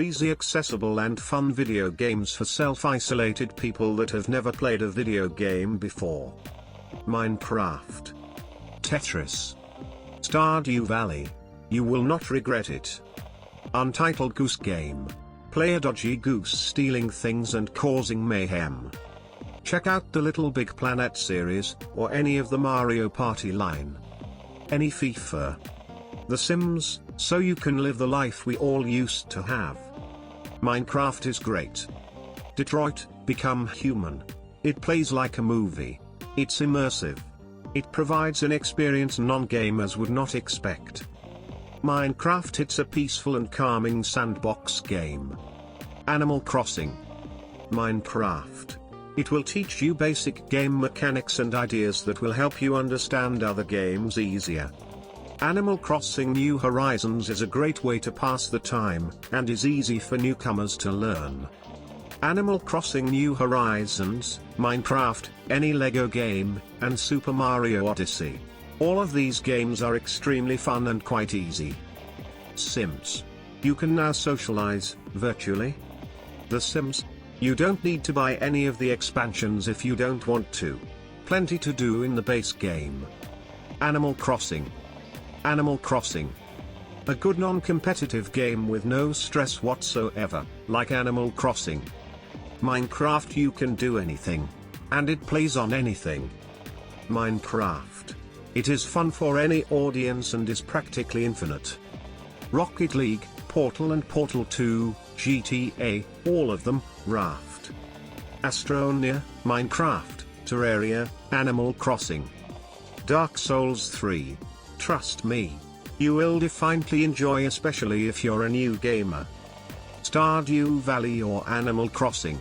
Easy, accessible and fun video games for self-isolated people that have never played a video game before. Minecraft, Tetris, Stardew Valley. You will not regret it. Untitled Goose Game. Play a dodgy goose stealing things and causing mayhem. Check out the Little Big Planet series, or any of the Mario Party line. Any FIFA. The Sims, so you can live the life we all used to have. Minecraft is great. Detroit, Become Human. It plays like a movie. It's immersive. It provides an experience non-gamers would not expect. Minecraft, it's a peaceful and calming sandbox game. Animal Crossing. Minecraft. It will teach you basic game mechanics and ideas that will help you understand other games easier. Animal Crossing New Horizons is a great way to pass the time, and is easy for newcomers to learn. Animal Crossing New Horizons, Minecraft, any Lego game, and Super Mario Odyssey. All of these games are extremely fun and quite easy. Sims. You can now socialize, virtually. The Sims. You don't need to buy any of the expansions if you don't want to. Plenty to do in the base game. Animal Crossing. Animal Crossing. A good non-competitive game with no stress whatsoever, like Animal Crossing. Minecraft, you can do anything. And it plays on anything. Minecraft. It is fun for any audience and is practically infinite. Rocket League, Portal and Portal 2, GTA, all of them, Raft. Astroneer, Minecraft, Terraria, Animal Crossing. Dark Souls 3. Trust me. You will definitely enjoy, especially if you're a new gamer. Stardew Valley or Animal Crossing.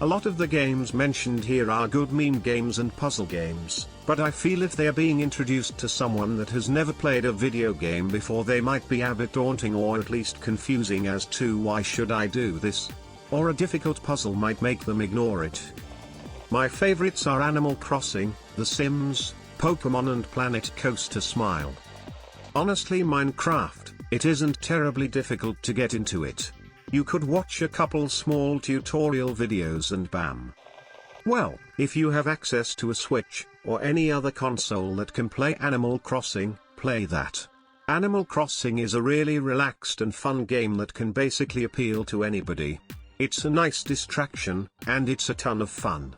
A lot of the games mentioned here are good meme games and puzzle games, but I feel if they are being introduced to someone that has never played a video game before, they might be a bit daunting or at least confusing as to why should I do this? Or a difficult puzzle might make them ignore it. My favorites are Animal Crossing, The Sims, Pokemon and Planet Coaster Smile. Honestly, Minecraft, it isn't terribly difficult to get into it. You could watch a couple small tutorial videos and bam. Well, if you have access to a Switch, or any other console that can play Animal Crossing, play that. Animal Crossing is a really relaxed and fun game that can basically appeal to anybody. It's a nice distraction, and it's a ton of fun.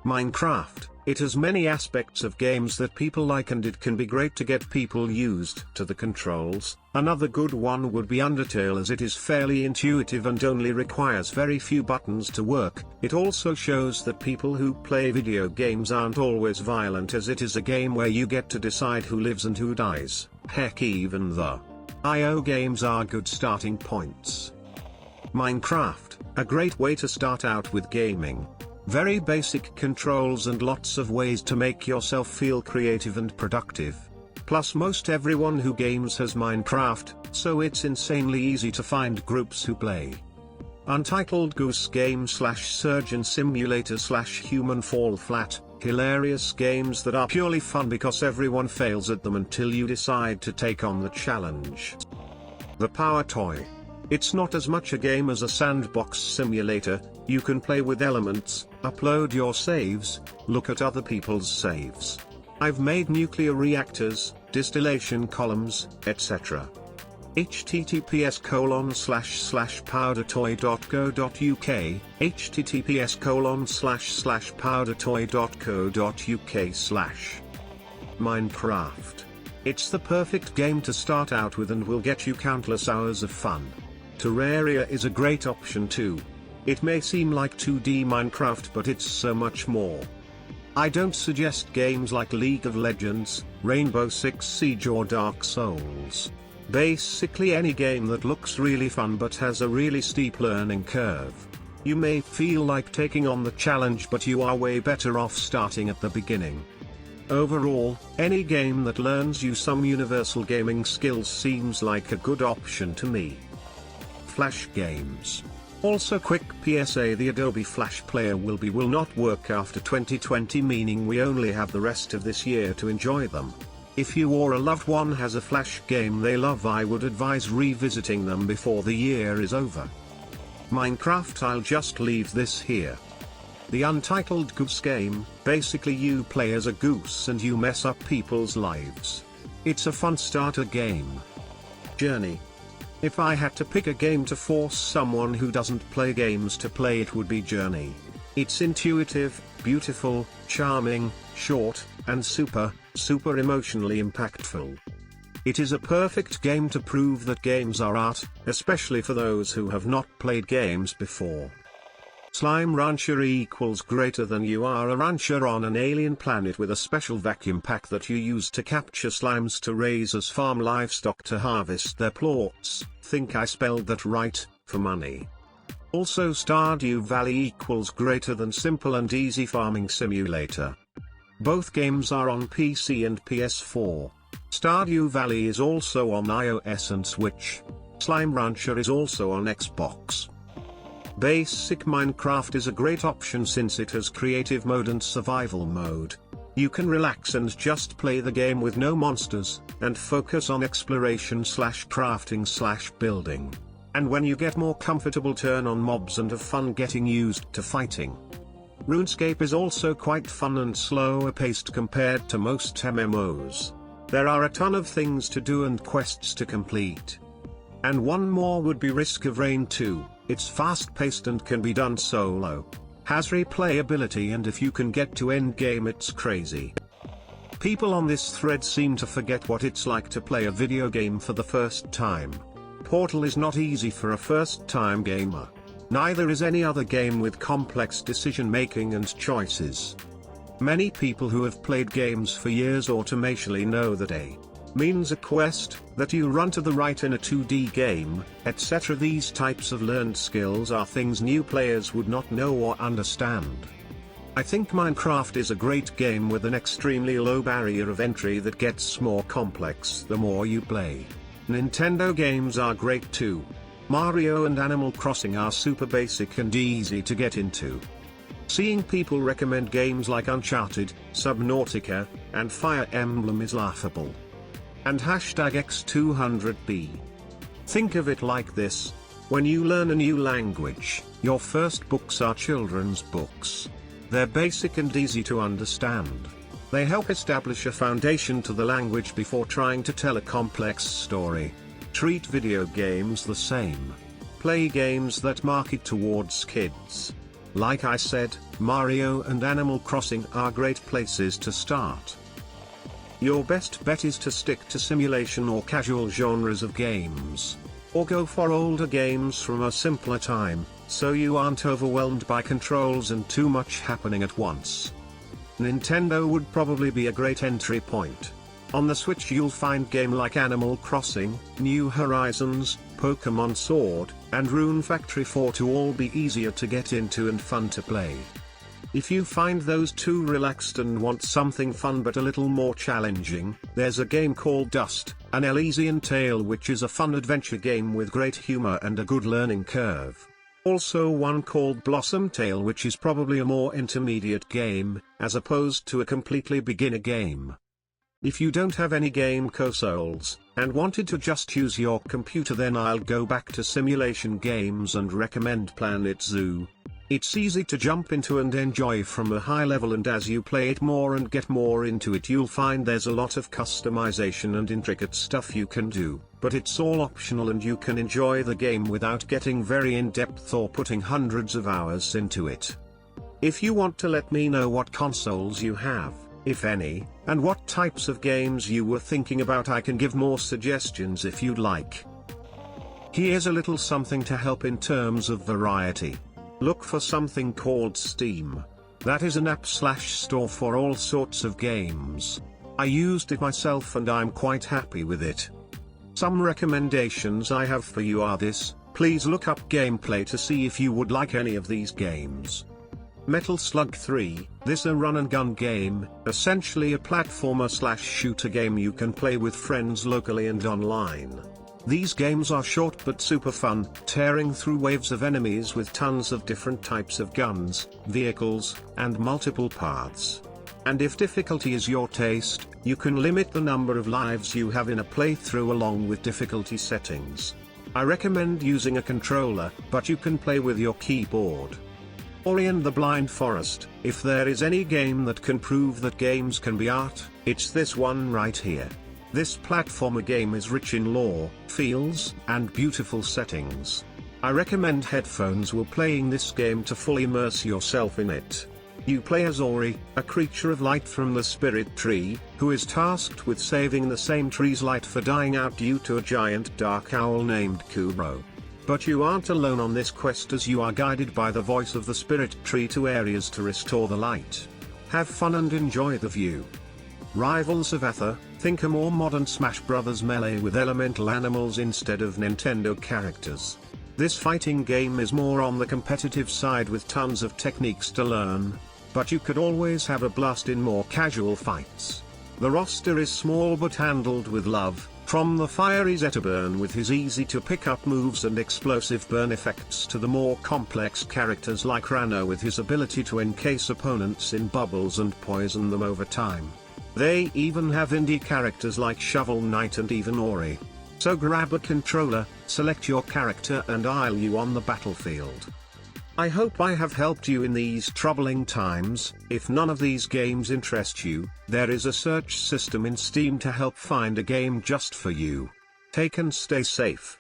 Minecraft, it has many aspects of games that people like, and it can be great to get people used to the controls. Another good one would be Undertale, as it is fairly intuitive and only requires very few buttons to work. It also shows that people who play video games aren't always violent, as it is a game where you get to decide who lives and who dies. Heck, even the IO games are good starting points. Minecraft, a great way to start out with gaming. Very basic controls and lots of ways to make yourself feel creative and productive. Plus most everyone who games has Minecraft, so it's insanely easy to find groups who play. Untitled Goose Game / Surgeon Simulator / Human Fall Flat, hilarious games that are purely fun because everyone fails at them until you decide to take on the challenge. The Power Toy. It's not as much a game as a sandbox simulator. You can play with elements, upload your saves, look at other people's saves. I've made nuclear reactors, distillation columns, etc. https://powdertoy.co.uk, https://powdertoy.co.uk/. Minecraft. It's the perfect game to start out with and will get you countless hours of fun. Terraria is a great option too. It may seem like 2D Minecraft, but it's so much more. I don't suggest games like League of Legends, Rainbow Six Siege or Dark Souls. Basically any game that looks really fun but has a really steep learning curve. You may feel like taking on the challenge, but you are way better off starting at the beginning. Overall, any game that learns you some universal gaming skills seems like a good option to me. Flash games. Also, quick PSA: the Adobe Flash Player will not work after 2020, meaning we only have the rest of this year to enjoy them. If you or a loved one has a flash game they love, I would advise revisiting them before the year is over. Minecraft, I'll just leave this here. The untitled goose game, basically you play as a goose and you mess up people's lives. It's a fun starter game. Journey. If I had to pick a game to force someone who doesn't play games to play, it would be Journey. It's intuitive, beautiful, charming, short, and super emotionally impactful. It is a perfect game to prove that games are art, especially for those who have not played games before. Slime Rancher equals greater than you are a rancher on an alien planet with a special vacuum pack that you use to capture slimes to raise as farm livestock to harvest their plots. Think I spelled that right, for money. Also Stardew Valley equals greater than simple and easy farming simulator. Both games are on PC and PS4. Stardew Valley is also on iOS and Switch. Slime Rancher is also on Xbox. Basic Minecraft is a great option since it has creative mode and survival mode. You can relax and just play the game with no monsters, and focus on exploration/crafting/building. And when you get more comfortable, turn on mobs and have fun getting used to fighting. Runescape is also quite fun and slower paced compared to most MMOs. There are a ton of things to do and quests to complete. And one more would be Risk of Rain 2. It's fast-paced and can be done solo. Has replayability, and if you can get to endgame it's crazy. People on this thread seem to forget what it's like to play a video game for the first time. Portal is not easy for a first-time gamer. Neither is any other game with complex decision-making and choices. Many people who have played games for years automatically know that A means a quest, that you run to the right in a 2D game, etc. These types of learned skills are things new players would not know or understand. I think Minecraft is a great game with an extremely low barrier of entry that gets more complex the more you play. Nintendo games are great too. Mario and Animal Crossing are super basic and easy to get into. Seeing people recommend games like Uncharted, Subnautica, and Fire Emblem is laughable. And #X200B. Think of it like this: when you learn a new language, your first books are children's books. They're basic and easy to understand. They help establish a foundation to the language before trying to tell a complex story. Treat video games the same. Play games that market towards kids. Like I said, Mario and Animal Crossing are great places to start. Your best bet is to stick to simulation or casual genres of games. Or go for older games from a simpler time, so you aren't overwhelmed by controls and too much happening at once. Nintendo would probably be a great entry point. On the Switch you'll find games like Animal Crossing, New Horizons, Pokémon Sword, and Rune Factory 4 to all be easier to get into and fun to play. If you find those too relaxed and want something fun but a little more challenging, there's a game called Dust, an Elysian Tale, which is a fun adventure game with great humor and a good learning curve. Also one called Blossom Tale, which is probably a more intermediate game, as opposed to a completely beginner game. If you don't have any game consoles, and wanted to just use your computer, then I'll go back to simulation games and recommend Planet Zoo. It's easy to jump into and enjoy from a high level, and as you play it more and get more into it you'll find there's a lot of customization and intricate stuff you can do, but it's all optional and you can enjoy the game without getting very in-depth or putting hundreds of hours into it. If you want to let me know what consoles you have, if any, and what types of games you were thinking about, I can give more suggestions if you'd like. Here's a little something to help in terms of variety. Look for something called Steam. That is an app/store for all sorts of games. I used it myself and I'm quite happy with it. Some recommendations I have for you are this: please look up gameplay to see if you would like any of these games. Metal Slug 3, this a run and gun game, essentially a platformer/shooter game you can play with friends locally and online. These games are short but super fun, tearing through waves of enemies with tons of different types of guns, vehicles, and multiple paths. And if difficulty is your taste, you can limit the number of lives you have in a playthrough along with difficulty settings. I recommend using a controller, but you can play with your keyboard. Ori and the Blind Forest. If there is any game that can prove that games can be art, it's this one right here. This platformer game is rich in lore, feels, and beautiful settings. I recommend headphones while playing this game to fully immerse yourself in it. You play as Ori, a creature of light from the spirit tree, who is tasked with saving the same tree's light for dying out due to a giant dark owl named Kuro. But you aren't alone on this quest, as you are guided by the voice of the spirit tree to areas to restore the light. Have fun and enjoy the view. Rivals of Aether. Think a more modern Smash Bros. Melee with elemental animals instead of Nintendo characters. This fighting game is more on the competitive side with tons of techniques to learn, but you could always have a blast in more casual fights. The roster is small but handled with love, from the fiery Zetterburn with his easy to pick up moves and explosive burn effects to the more complex characters like Rano with his ability to encase opponents in bubbles and poison them over time. They even have indie characters like Shovel Knight and even Ori. So grab a controller, select your character and I'll you on the battlefield. I hope I have helped you in these troubling times. If none of these games interest you, there is a search system in Steam to help find a game just for you. Take and stay safe.